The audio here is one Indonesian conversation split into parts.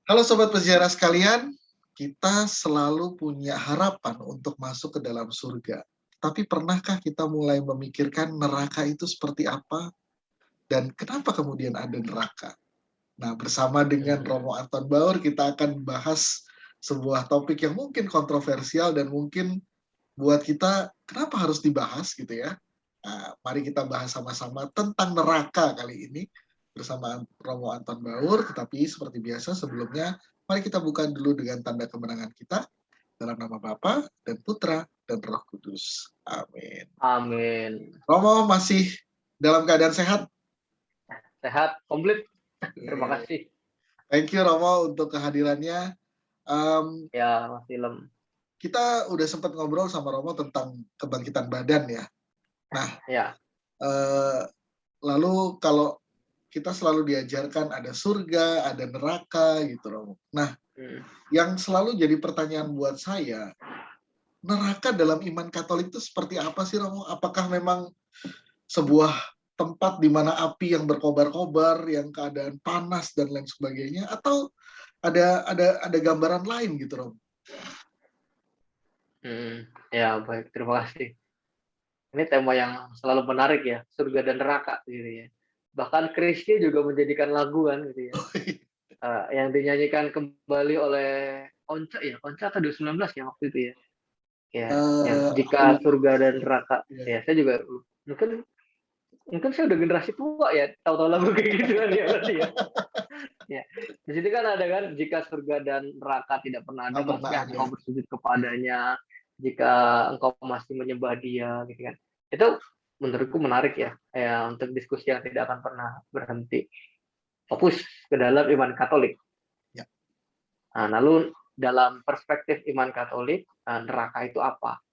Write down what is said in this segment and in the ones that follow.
Halo sobat peziarah sekalian, kita selalu punya harapan untuk masuk ke dalam surga. Tapi pernahkah kita mulai memikirkan neraka itu seperti apa dan kenapa kemudian ada neraka? Nah, bersama dengan Mhm. Romo Anton Baur kita akan bahas sebuah topik yang mungkin kontroversial dan mungkin buat kita kenapa harus dibahas gitu ya. Nah, mari kita bahas sama-sama tentang neraka kali ini bersama Romo Anton Baur. Tetapi seperti biasa sebelumnya, mari kita buka dulu dengan tanda kemenangan kita dalam nama Bapa dan Putra dan Roh Kudus. Amin. Amin. Romo masih dalam keadaan sehat? Sehat, komplit. Terima kasih. Thank you Romo untuk kehadirannya. Ya, Mas Ilham. Kita udah sempat ngobrol sama Romo tentang kebangkitan badan ya. Nah, Ya, lalu kalau kita selalu diajarkan ada surga, ada neraka gitu Romo. Nah, mhm. yang selalu jadi pertanyaan buat saya, neraka dalam iman Katolik itu seperti apa sih Romo? Apakah memang sebuah tempat di mana api yang berkobar-kobar, yang keadaan panas dan lain sebagainya, atau ada gambaran lain gitu Romo? Ya, baik. Terima kasih. Ini tema yang selalu menarik ya, surga dan neraka gitu ya. Bahkan Chrisye juga menjadikan lagu kan gitu ya, yang dinyanyikan kembali oleh Onca ya, Onca atau 2019 ya waktu itu ya? Ya, yang Aku jika surga dan neraka. ya. Ya, saya juga mungkin mungkin saya udah generasi tua ya, tahu-tahu lagu kayak gitu kan ya berarti ya. Ya, di situ kan ada kan, jika surga dan neraka tidak pernah ada, Nggak pernah masihkah ada. engkau bersujud kepadanya, jika engkau masih menyembah dia, gitu kan. Itu menurutku menarik ya, ya untuk diskusi yang tidak akan pernah berhenti. Fokus ke dalam iman Katolik. Ya. Nah, lalu dalam perspektif iman Katolik, neraka itu apa?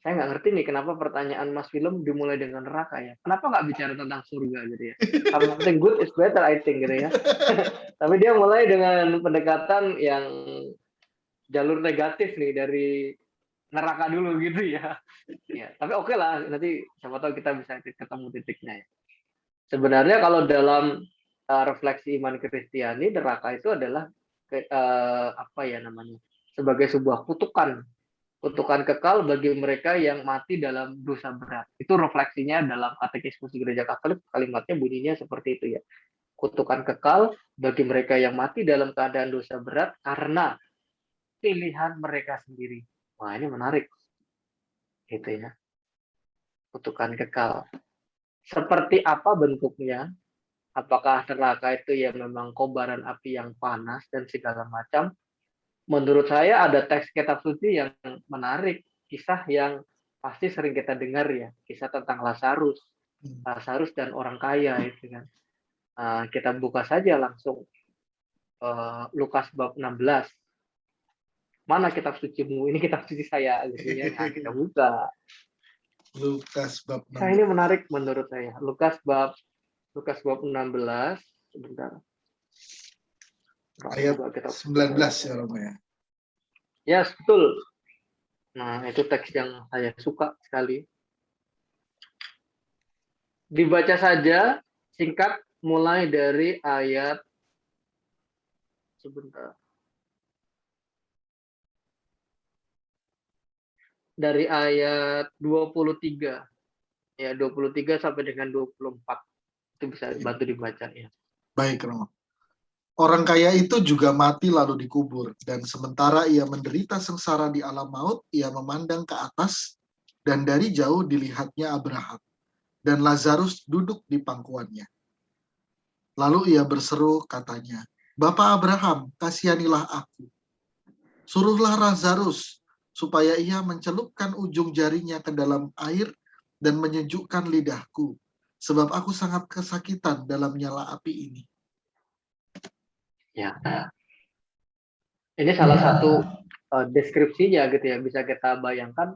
Saya nggak ngerti nih kenapa pertanyaan Mas Film dimulai dengan neraka ya. Kenapa nggak bicara tentang surga gitu ya? Something good is better I think gitu ya. Tapi dia mulai dengan pendekatan yang jalur negatif nih dari neraka dulu gitu ya. Ya, tapi oke lah nanti siapa tahu kita bisa ketemu titiknya ya. Sebenarnya kalau dalam refleksi iman Kristiani, neraka itu adalah apa ya namanya? Sebagai sebuah kutukan kekal bagi mereka yang mati dalam dosa berat. Itu refleksinya dalam Katekismus Gereja Katolik, kalimatnya bunyinya seperti itu ya. Kutukan kekal bagi mereka yang mati dalam keadaan dosa berat karena pilihan mereka sendiri. Wah, ini menarik gitu ya. Kutukan kekal. Seperti apa bentuknya? Apakah neraka itu ya memang kobaran api yang panas dan segala macam? Menurut saya ada teks kitab suci yang menarik, kisah yang pasti sering kita dengar ya, kisah tentang Lazarus, Lazarus dan orang kaya itu kan. Kita buka saja langsung Lukas bab 16. Mana kitab sucimu? Ini kitab suci saya gitu ya. Nah, kita buka. Lukas bab Nah, ini 16 menarik menurut saya. Lukas bab 16 sebentar. ayat Buka kitab suci 19 saya. ya Romo ya. Ya, betul. Nah, itu teks yang saya suka sekali. Dibaca saja singkat mulai dari ayat sebentar. Dari ayat 23. Ya, 23 sampai dengan 24. Itu bisa bantu dibaca ya. Baik Romo. Orang kaya itu juga mati lalu dikubur, dan sementara ia menderita sengsara di alam maut, ia memandang ke atas, dan dari jauh dilihatnya Abraham, dan Lazarus duduk di pangkuannya. Lalu ia berseru katanya, Bapa Abraham, kasihanilah aku. Suruhlah Lazarus, supaya ia mencelupkan ujung jarinya ke dalam air, dan menyejukkan lidahku, sebab aku sangat kesakitan dalam nyala api ini. Ya. Ini salah satu deskripsinya gitu ya, bisa kita bayangkan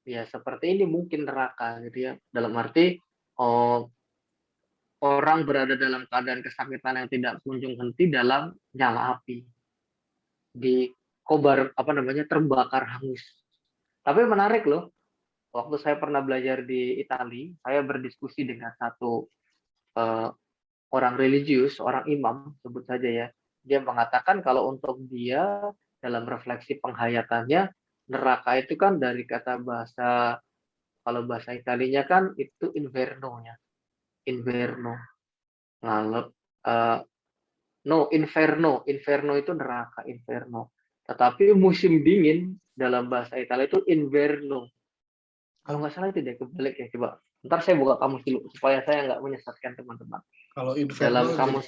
ya seperti ini mungkin neraka gitu ya. Dalam arti orang berada dalam keadaan kesakitan yang tidak kunjung henti dalam nyala api. Di kobar apa namanya terbakar hangus. Tapi menarik loh, waktu saya pernah belajar di Italia, saya berdiskusi dengan satu orang religius, orang imam sebut saja ya. Dia mengatakan kalau untuk dia dalam refleksi penghayatannya, neraka itu kan dari kata bahasa, kalau bahasa Italinya kan itu inferno ya, inferno. Lalu inferno itu neraka, inferno. Tetapi musim dingin dalam bahasa Italia itu inverno. Kalau nggak salah itu dia kebalik ya, coba. Ntar saya buka kamus dulu supaya saya nggak menyesatkan teman-teman. Kalau Dalam kamus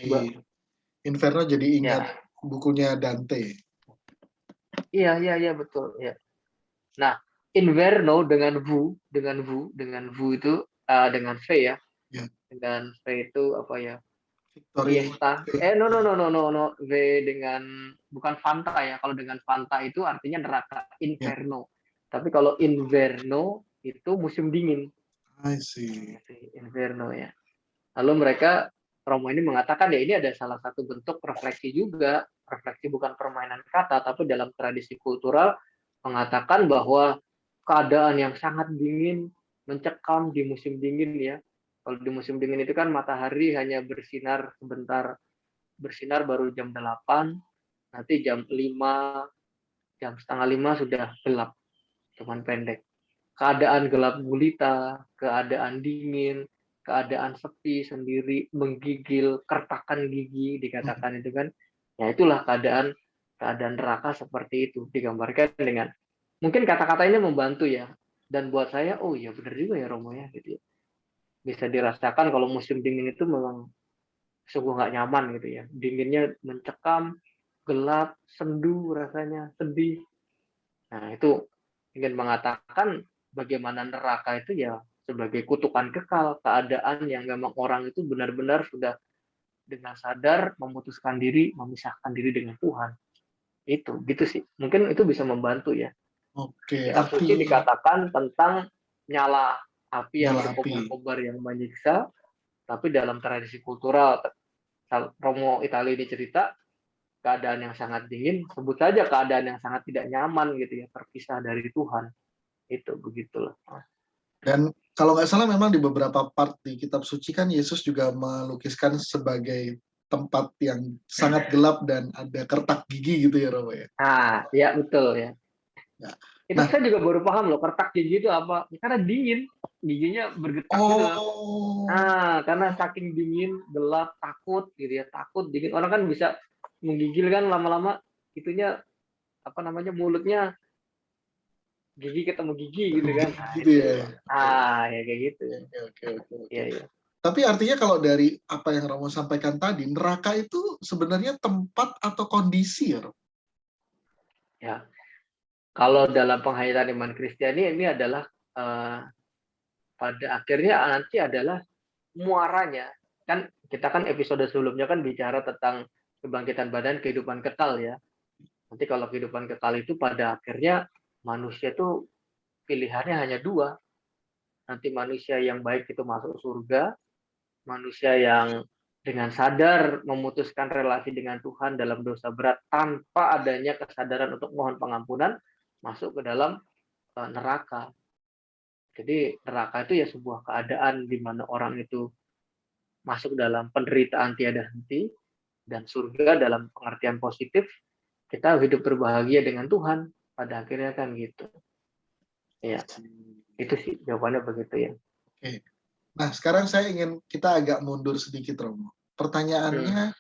Inferno jadi ingat ya, bukunya Dante. iya betul ya. Nah, inverno dengan vu itu dengan V ya. Ya, Dengan V itu apa ya? Victory. Fiesta. No. V dengan bukan Fanta ya. Kalau dengan Fanta itu artinya neraka, Ya, inferno. Tapi kalau inverno itu musim dingin. I see. Inverno ya. Lalu mereka, Romo ini mengatakan ya ini ada salah satu bentuk refleksi juga. Refleksi bukan permainan kata, tapi dalam tradisi kultural mengatakan bahwa keadaan yang sangat dingin, mencekam di musim dingin ya. Kalau di musim dingin itu kan matahari hanya bersinar sebentar, bersinar baru jam 8, nanti jam 5, jam setengah 5 sudah gelap, cuman pendek. Keadaan gelap gulita, keadaan dingin, keadaan sepi sendiri, menggigil, kertakan gigi dikatakan itu kan. Ya itulah keadaan neraka seperti itu digambarkan dengan mungkin kata-kata ini membantu ya. Dan buat saya, oh iya benar juga ya Romo ya gitu ya. Bisa dirasakan kalau musim dingin itu memang sungguh nggak nyaman gitu ya. Dinginnya mencekam, gelap, sendu rasanya, sedih. Nah itu ingin mengatakan bagaimana neraka itu ya sebagai kutukan kekal, keadaan yang memang orang itu benar-benar sudah dengan sadar memutuskan diri, memisahkan diri dengan Tuhan. Itu, gitu sih. Mungkin itu bisa membantu ya. Oke, Kitab suci dikatakan tentang nyala api yang nyala api. berkobar-kobar yang menyiksa, tapi dalam tradisi kultural, Romo Italia ini cerita, keadaan yang sangat dingin, sebut saja keadaan yang sangat tidak nyaman gitu ya, terpisah dari Tuhan. Itu begitulah. Dan kalau nggak salah memang di beberapa part di kitab suci kan Yesus juga melukiskan sebagai tempat yang sangat gelap dan ada kertak gigi gitu ya Romo ya. Ya betul ya. Ya. Itu saya juga baru paham loh, kertak gigi itu apa. Karena dingin, giginya bergetak gitu loh. Karena saking dingin, gelap, takut gitu ya, takut dingin. Orang kan bisa menggigil kan lama-lama itunya apa namanya mulutnya gigi ketemu gigi gitu kan. Gitu ya. Ya kayak gitu. Oke. Iya. Tapi artinya kalau dari apa yang Romo sampaikan tadi, neraka itu sebenarnya tempat atau kondisi ya, Romo? Ya. Kalau dalam penghayatan iman Kristiani ini adalah pada akhirnya nanti adalah muaranya. Kan kita kan episode sebelumnya kan bicara tentang kebangkitan badan, kehidupan kekal ya. Nanti kalau kehidupan kekal itu pada akhirnya manusia itu pilihannya hanya dua. Nanti manusia yang baik itu masuk surga, manusia yang dengan sadar memutuskan relasi dengan Tuhan dalam dosa berat tanpa adanya kesadaran untuk mohon pengampunan masuk ke dalam neraka. Jadi neraka itu ya sebuah keadaan di mana orang itu masuk dalam penderitaan tiada henti, dan surga dalam pengertian positif kita hidup berbahagia dengan Tuhan pada akhirnya kan gitu. Ya, itu sih jawabannya begitu ya. Oke. Nah, sekarang saya ingin kita agak mundur sedikit, Romo. Pertanyaannya,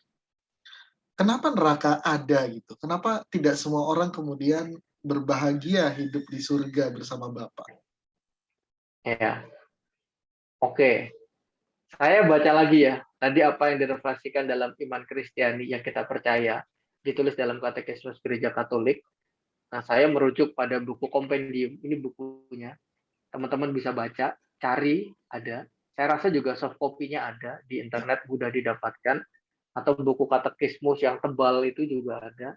kenapa neraka ada gitu? Kenapa tidak semua orang kemudian berbahagia hidup di surga bersama Bapa? Ya, oke. Saya baca lagi ya. Tadi apa yang direfleksikan dalam iman Kristiani yang kita percaya, ditulis dalam Katekismus Gereja Katolik. Nah, saya merujuk pada buku kompendium. Ini bukunya. Teman-teman bisa baca, cari, ada. Saya rasa juga soft copy-nya ada di internet, mudah didapatkan. Atau buku katekismus yang tebal itu juga ada.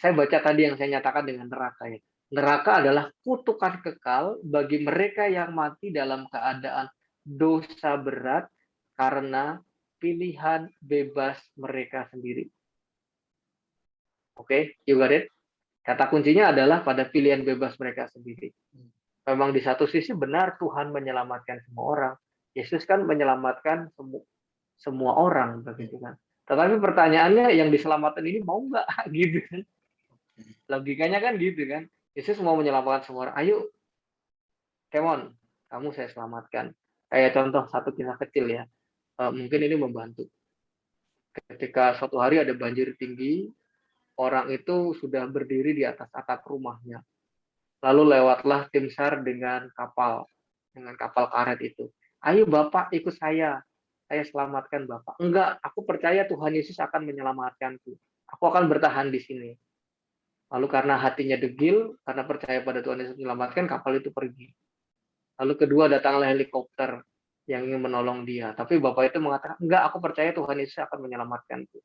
Saya baca tadi yang saya nyatakan dengan neraka ya. Neraka adalah kutukan kekal bagi mereka yang mati dalam keadaan dosa berat karena pilihan bebas mereka sendiri. Oke, you got it? Kata kuncinya adalah pada pilihan bebas mereka sendiri. Memang di satu sisi benar Tuhan menyelamatkan semua orang. Yesus kan menyelamatkan semua orang begitu kan. Tetapi pertanyaannya yang diselamatkan ini mau nggak gitu kan? Logikanya kan gitu kan. Yesus mau menyelamatkan semua orang. Ayo, come on, kamu saya selamatkan. Kayak contoh satu kisah kecil ya. Mungkin ini membantu. Ketika suatu hari ada banjir tinggi, orang itu sudah berdiri di atas atap rumahnya. Lalu lewatlah tim SAR dengan kapal karet itu. Ayo Bapak ikut saya selamatkan Bapak. Enggak, aku percaya Tuhan Yesus akan menyelamatkanku. Aku akan bertahan di sini. Lalu karena hatinya degil, karena percaya pada Tuhan Yesus menyelamatkan, kapal itu pergi. Lalu kedua datanglah helikopter yang ingin menolong dia. Tapi Bapak itu mengatakan, enggak, aku percaya Tuhan Yesus akan menyelamatkanku.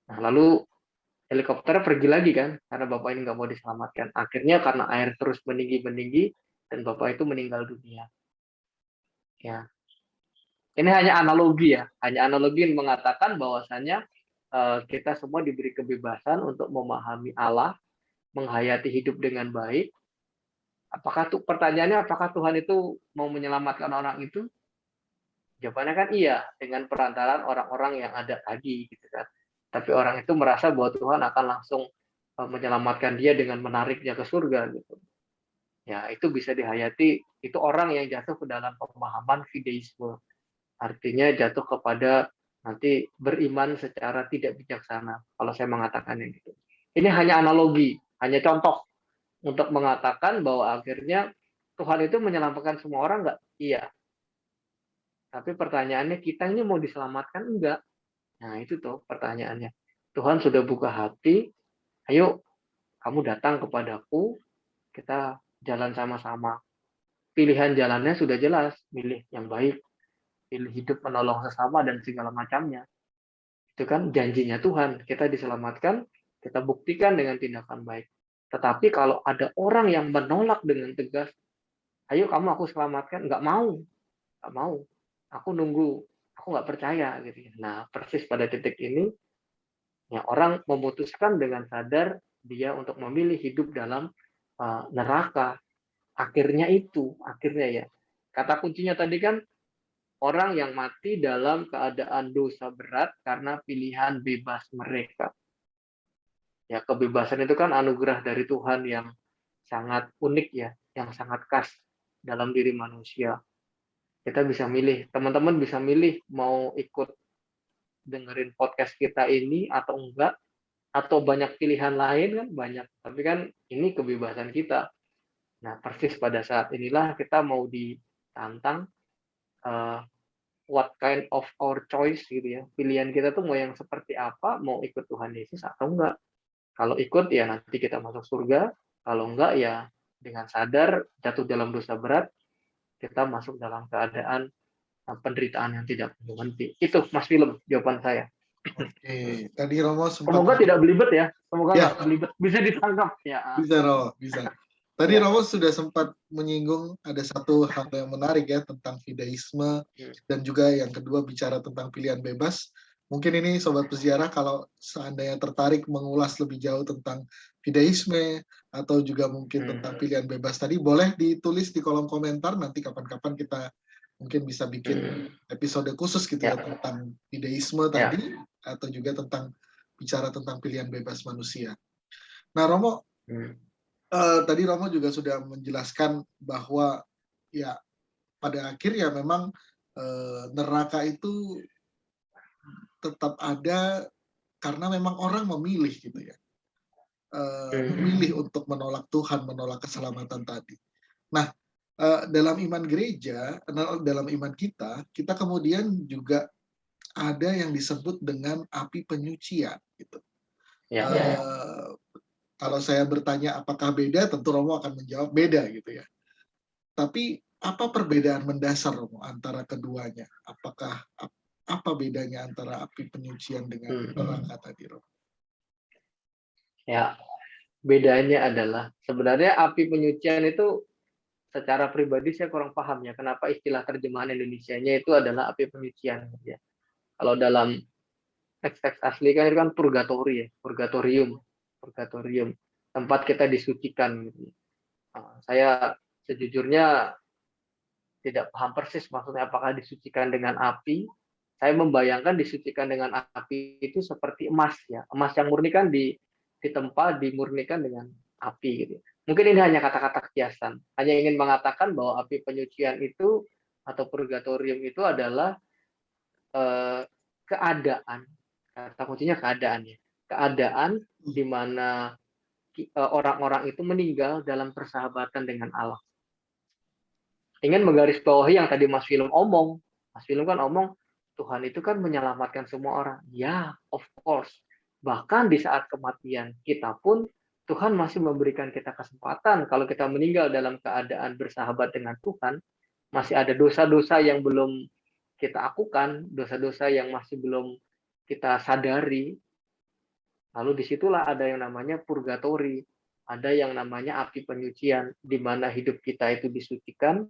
Nah, lalu helikopter pergi lagi kan, karena Bapak ini nggak mau diselamatkan. Akhirnya karena air terus meninggi, dan Bapak itu meninggal dunia. Ya, ini hanya analogi ya, hanya analogi yang mengatakan bahwasannya kita semua diberi kebebasan untuk memahami Allah, menghayati hidup dengan baik. Pertanyaannya apakah Tuhan itu mau menyelamatkan orang itu? Jawabannya kan iya, dengan perantaraan orang-orang yang ada tadi gitu kan. Tapi orang itu merasa bahwa Tuhan akan langsung menyelamatkan dia dengan menariknya ke surga gitu. Ya, itu bisa dihayati, itu orang yang jatuh ke dalam pemahaman fideisme. Artinya jatuh kepada nanti beriman secara tidak bijaksana, kalau saya mengatakannya gitu. Ini hanya analogi, hanya contoh untuk mengatakan bahwa akhirnya Tuhan itu menyelamatkan semua orang nggak? Iya. Tapi pertanyaannya kita ini mau diselamatkan enggak? Nah itu tuh pertanyaannya. Tuhan sudah buka hati, ayo kamu datang kepadaku, kita jalan sama-sama. Pilihan jalannya sudah jelas, milih yang baik, pilih hidup menolong sesama dan segala macamnya. Itu kan janjinya Tuhan, kita diselamatkan, kita buktikan dengan tindakan baik. Tetapi kalau ada orang yang menolak dengan tegas, ayo kamu aku selamatkan, nggak mau, aku nunggu, aku nggak percaya gitu ya. Nah persis pada titik ini, ya orang memutuskan dengan sadar dia untuk memilih hidup dalam neraka. Akhirnya ya. Kata kuncinya tadi kan orang yang mati dalam keadaan dosa berat karena pilihan bebas mereka. Ya, kebebasan itu kan anugerah dari Tuhan yang sangat unik ya, yang sangat khas dalam diri manusia. Kita bisa milih, teman-teman bisa milih mau ikut dengerin podcast kita ini atau enggak, atau banyak pilihan lain kan banyak. Tapi kan ini kebebasan kita. Nah, persis pada saat inilah kita mau ditantang uh, what kind of our choice gitu ya. Pilihan kita tuh mau yang seperti apa, mau ikut Tuhan Yesus atau enggak. Kalau ikut ya nanti kita masuk surga, kalau enggak ya dengan sadar jatuh dalam dosa berat, kita masuk dalam keadaan penderitaan yang tidak berhenti. Itu Mas Film jawaban saya. Oke, tadi Romo sempat Semoga tidak belibet ya. Semoga ya, nggak belibet. Bisa ditangkap ya. bisa Romo, bisa. Tadi Ya. Romo sudah sempat menyinggung ada satu hal yang menarik ya tentang fideisme dan juga yang kedua bicara tentang pilihan bebas. Mungkin ini Sobat Peziarah kalau seandainya tertarik mengulas lebih jauh tentang fideisme atau juga mungkin tentang pilihan bebas tadi, boleh ditulis di kolom komentar, nanti kapan-kapan kita mungkin bisa bikin episode khusus gitu ya tentang fideisme tadi atau juga tentang bicara tentang pilihan bebas manusia. Nah Romo, tadi Romo juga sudah menjelaskan bahwa ya pada akhirnya memang neraka itu tetap ada karena memang orang memilih gitu ya, memilih untuk menolak Tuhan, menolak keselamatan tadi. Nah, dalam iman gereja, dalam iman kita kemudian juga ada yang disebut dengan api penyucian gitu. Kalau saya bertanya apakah beda, tentu Romo akan menjawab beda gitu ya. Tapi apa perbedaan mendasar Romo antara keduanya? Apakah apa bedanya antara api penyucian dengan neraka tadi Romo? Ya, bedanya adalah sebenarnya api penyucian itu secara pribadi saya kurang paham ya kenapa istilah terjemahan Indonesianya itu adalah api penyucian ya. Kalau dalam teks-teks asli kan itu kan purgatori ya, purgatorium, tempat kita disucikan gitu. Saya sejujurnya tidak paham persis maksudnya apakah disucikan dengan api Saya membayangkan disucikan dengan api itu seperti emas ya. Emas yang murni kan ditempa, dimurnikan dengan api gitu. Mungkin ini hanya kata-kata kiasan. Hanya ingin mengatakan bahwa api penyucian itu atau purgatorium itu adalah keadaan. Kata kuncinya keadaan ya. Keadaan di mana orang-orang itu meninggal dalam persahabatan dengan Allah. Ingin menggarisbawahi yang tadi Mas Film omong. Mas Film kan omong, Tuhan itu kan menyelamatkan semua orang. Ya, of course. Bahkan di saat kematian kita pun, Tuhan masih memberikan kita kesempatan. Kalau kita meninggal dalam keadaan bersahabat dengan Tuhan, masih ada dosa-dosa yang belum kita lakukan, dosa-dosa yang masih belum kita sadari. Lalu disitulah ada yang namanya purgatori, ada yang namanya api penyucian, di mana hidup kita itu disucikan,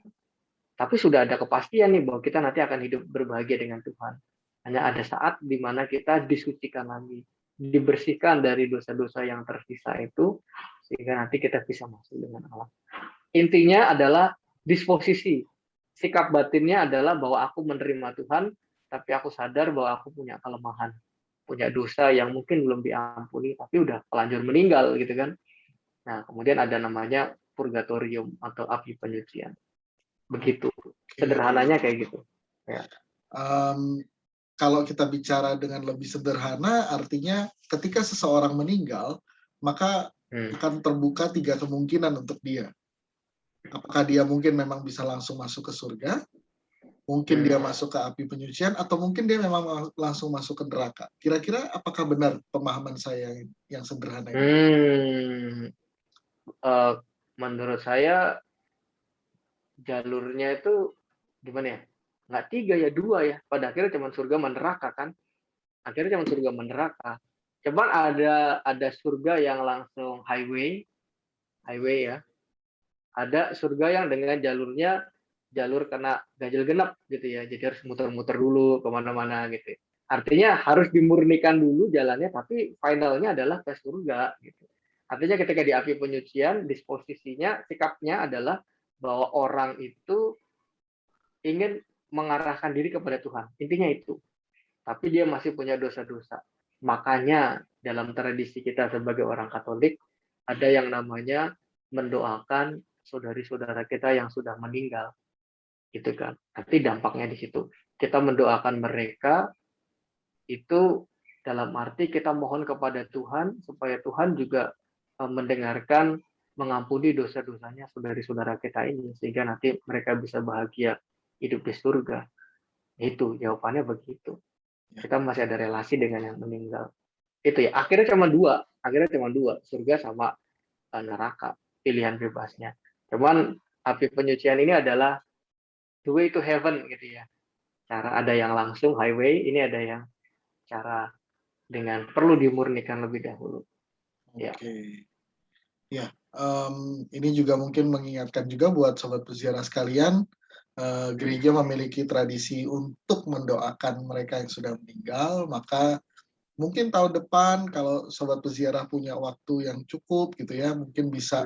tapi sudah ada kepastian nih bahwa kita nanti akan hidup berbahagia dengan Tuhan. Hanya ada saat di mana kita disucikan lagi, dibersihkan dari dosa-dosa yang tersisa itu, sehingga nanti kita bisa masuk dengan Allah. Intinya adalah disposisi. Sikap batinnya adalah bahwa aku menerima Tuhan, tapi aku sadar bahwa aku punya kelemahan, punya dosa yang mungkin belum diampuni, tapi udah telanjur meninggal gitu kan. Nah, kemudian ada namanya purgatorium atau api penyucian. Begitu. Sederhananya kayak gitu. Ya. Kalau kita bicara dengan lebih sederhana, artinya ketika seseorang meninggal, maka akan terbuka 3 kemungkinan untuk dia. Apakah dia mungkin memang bisa langsung masuk ke surga, mungkin dia masuk ke api penyucian, atau mungkin dia memang langsung masuk ke neraka. Kira-kira apakah benar pemahaman saya yang sederhana ini? Menurut saya jalurnya itu gimana ya? Nggak 3 ya, 2 ya. Pada akhirnya cuma surga meneraka kan. Akhirnya cuma surga meneraka. Cuman ada surga yang langsung highway ya. Ada surga yang dengan jalur kena ganjil genap gitu ya. Jadi harus muter-muter dulu kemana-mana gitu. Artinya harus dimurnikan dulu jalannya, tapi finalnya adalah ke surga gitu. Artinya ketika di api penyucian, disposisinya, sikapnya adalah bahwa orang itu ingin mengarahkan diri kepada Tuhan. Intinya itu. Tapi dia masih punya dosa-dosa. Makanya dalam tradisi kita sebagai orang Katolik, ada yang namanya mendoakan saudari-saudara kita yang sudah meninggal. Gitu kan. Nanti dampaknya di situ. Kita mendoakan mereka itu dalam arti kita mohon kepada Tuhan supaya Tuhan juga mendengarkan, mengampuni dosa-dosanya saudari-saudara kita ini sehingga nanti mereka bisa bahagia hidup di surga. Itu jawabannya begitu. Kita masih ada relasi dengan yang meninggal. Itu ya. Akhirnya cuma dua, surga sama neraka, pilihan bebasnya. Cuman api penyucian ini adalah the way to heaven gitu ya. Cara ada yang langsung highway, ini ada yang cara dengan perlu dimurnikan lebih dahulu. Oke. Ya, ini juga mungkin mengingatkan juga buat sobat peziarah sekalian, gereja memiliki tradisi untuk mendoakan mereka yang sudah meninggal, maka mungkin tahun depan kalau sobat peziarah punya waktu yang cukup gitu ya, mungkin bisa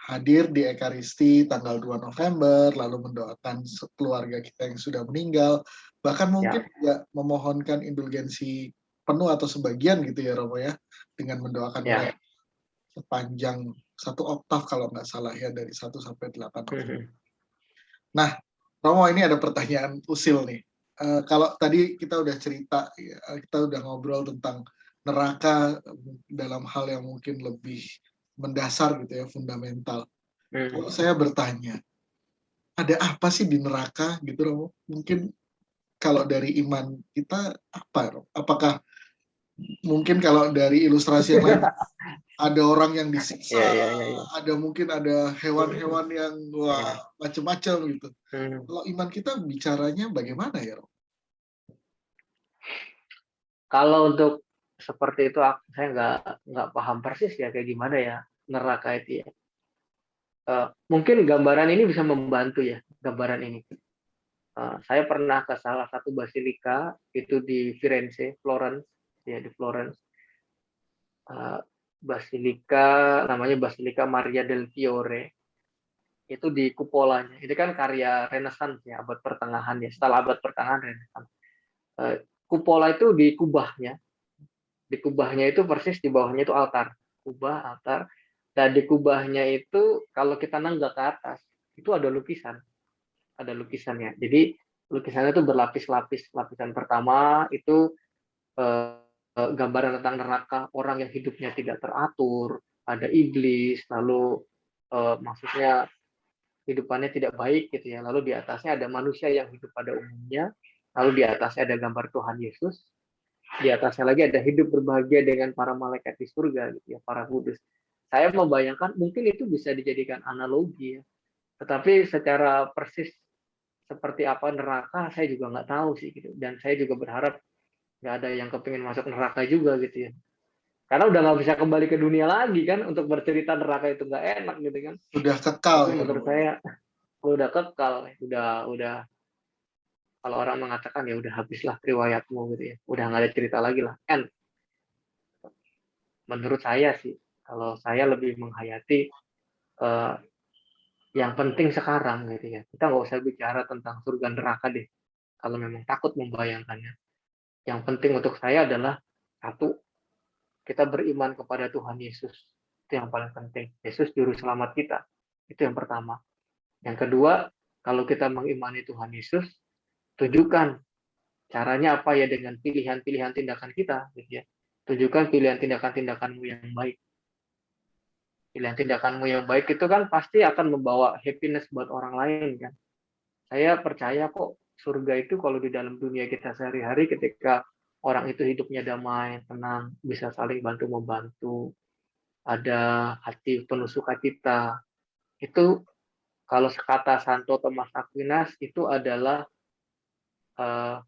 hadir di Ekaristi tanggal 2 November, lalu mendoakan keluarga kita yang sudah meninggal, bahkan mungkin juga memohonkan indulgensi penuh atau sebagian gitu ya Romo ya, dengan mendoakan mereka sepanjang 1 oktav kalau nggak salah ya, dari 1 sampai 8 November. Nah, Romo ini ada pertanyaan usil nih. Kalau tadi kita udah cerita, kita udah ngobrol tentang neraka dalam hal yang mungkin lebih mendasar gitu ya, fundamental. Kalau saya bertanya, ada apa sih di neraka gitu Romo? Mungkin kalau dari iman kita apa Romo? Apakah mungkin kalau dari ilustrasi yang lain ada orang yang disiksa, ada mungkin ada hewan-hewan yang macam-macam gitu. Kalau iman kita bicaranya bagaimana ya Romo? Kalau untuk seperti itu saya nggak paham persis ya kayak gimana ya neraka itu ya. Mungkin gambaran ini bisa membantu ya, gambaran ini. Saya pernah ke salah satu basilika itu di Firenze, Florence ya, di Florence. Basilika namanya Basilika Maria del Fiore. itu di kupolanya. Ini kan karya Renaissance ya, abad pertengahan ya, setelah abad pertengahan Renaissance. Kupola itu di kubahnya itu persis di bawahnya itu altar, kubah, altar, dan di kubahnya itu kalau kita nanggak ke atas, itu ada lukisannya. Jadi lukisannya itu berlapis-lapis. Lapisan pertama itu eh, gambaran tentang neraka, orang yang hidupnya tidak teratur, ada iblis, lalu maksudnya hidupannya tidak baik gitu ya. Lalu di atasnya ada manusia yang hidup pada umumnya, lalu di atasnya ada gambar Tuhan Yesus, di atasnya lagi ada hidup berbahagia dengan para malaikat di surga gitu ya, para kudus. Saya membayangkan mungkin itu bisa dijadikan analogi ya. Tetapi secara persis seperti apa neraka saya juga nggak tahu sih gitu. Dan saya juga berharap nggak ada yang kepingin masuk neraka juga gitu ya. Karena udah nggak bisa kembali ke dunia lagi kan untuk bercerita neraka itu nggak enak gitu kan. Udah kekal Tapi ya. menurut saya udah kekal, udah kalau orang mengatakan ya udah habislah riwayatmu gitu ya. Udah nggak ada cerita lagi lah. End. Menurut saya sih, kalau saya lebih menghayati eh, yang penting sekarang gitu ya. Kita nggak usah bicara tentang surga neraka deh. Kalau memang takut membayangkannya. Yang penting untuk saya adalah satu, kita beriman kepada Tuhan Yesus. Itu yang paling penting. Yesus juru selamat kita. Itu yang pertama. Yang kedua, kalau kita mengimani Tuhan Yesus, tunjukkan caranya apa ya dengan pilihan-pilihan tindakan kita. Gitu ya. Tunjukkan pilihan tindakan-tindakanmu yang baik. Pilihan tindakanmu yang baik itu kan pasti akan membawa happiness buat orang lain kan. Saya percaya kok surga itu kalau di dalam dunia kita sehari-hari ketika orang itu hidupnya damai, tenang, bisa saling bantu-membantu, ada hati penuh sukacita. Itu kalau sekata Santo Thomas Aquinas itu adalah uh,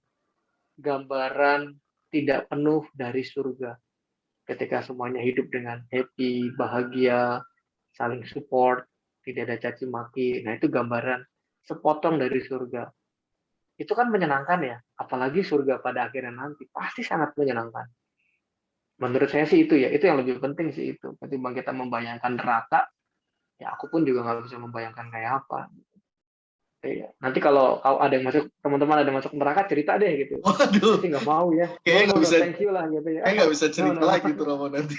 gambaran tidak penuh dari surga. Ketika semuanya hidup dengan happy, bahagia, saling support, tidak ada caci maki. Nah, itu gambaran sepotong dari surga. Itu kan menyenangkan ya, apalagi surga pada akhirnya nanti pasti sangat menyenangkan. Menurut saya sih itu ya, itu yang lebih penting sih itu. Ketimbang kita membayangkan neraka, ya aku pun juga nggak bisa membayangkan kayak apa. Ya. Nanti kalau ada yang masuk, teman-teman ada yang masuk neraka cerita deh gitu. Waduh, Saya sih nggak mau ya. kayaknya No, nggak bisa, thank you lah gitu ya. kayak nggak bisa No, cerita no. lagi tuh Romo nanti.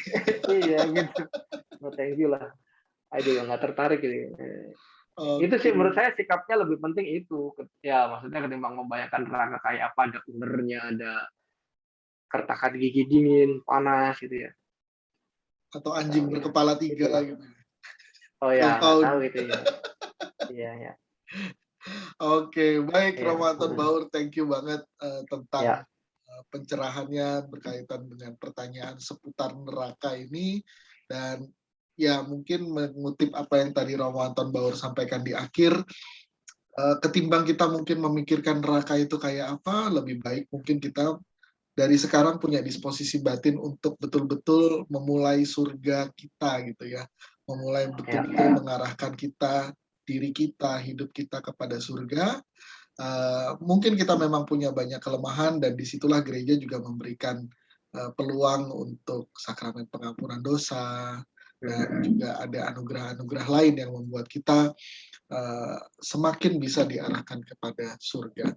Iya gitu. No, thank you lah. Saya juga nggak tertarik gitu. Itu sih Oke. menurut saya sikapnya lebih penting itu. Ya maksudnya ketimbang membayangkan neraka kayak apa, ada ulernya, ada kertakan gigi dingin, panas gitu ya. Atau Nggak anjing tahu ya. berkepala 3 Itulah. gitu. Oh ya, nggak tahu Compound. itu ya. Iya ya. Oke, baik Iya. Ramadan Baur, thank you banget tentang Ya. pencerahannya berkaitan dengan pertanyaan seputar neraka ini. Dan ya mungkin mengutip apa yang tadi Ramadan Baur sampaikan di akhir, ketimbang kita mungkin memikirkan neraka itu kayak apa, lebih baik mungkin kita dari sekarang punya disposisi batin untuk betul-betul memulai surga kita gitu ya. Memulai betul-betul mengarahkan kita, diri kita, hidup kita kepada surga. Mungkin kita memang punya banyak kelemahan dan disitulah gereja juga memberikan peluang untuk sakramen pengampunan dosa dan juga ada anugerah-anugerah lain yang membuat kita semakin bisa diarahkan kepada surga.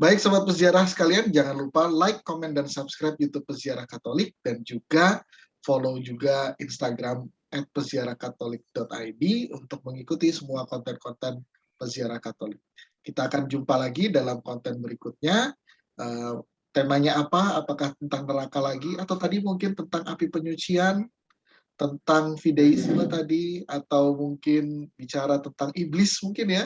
Baik Sobat Peziarah sekalian, jangan lupa like, komen, dan subscribe YouTube Peziarah Katolik dan juga follow juga Instagram @peziarahkatolik.id untuk mengikuti semua konten-konten Peziarah Katolik. Kita akan jumpa lagi dalam konten berikutnya. Temanya apa? Apakah tentang neraka lagi? Atau tadi mungkin tentang api penyucian? Tentang fideisme tadi? Atau mungkin bicara tentang iblis mungkin ya?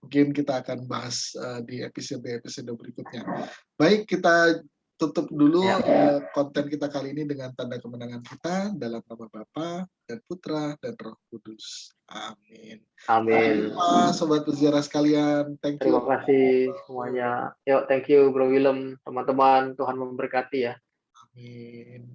Mungkin kita akan bahas di episode-episode berikutnya. Baik, kita tutup dulu konten kita kali ini dengan tanda kemenangan kita dalam nama Bapa dan Putra dan Roh Kudus. Amin. Amin. Sobat Peziarah sekalian, thank you. Terima kasih semuanya. Yuk, thank you Bro Willem, teman-teman. Tuhan memberkati ya. Amin.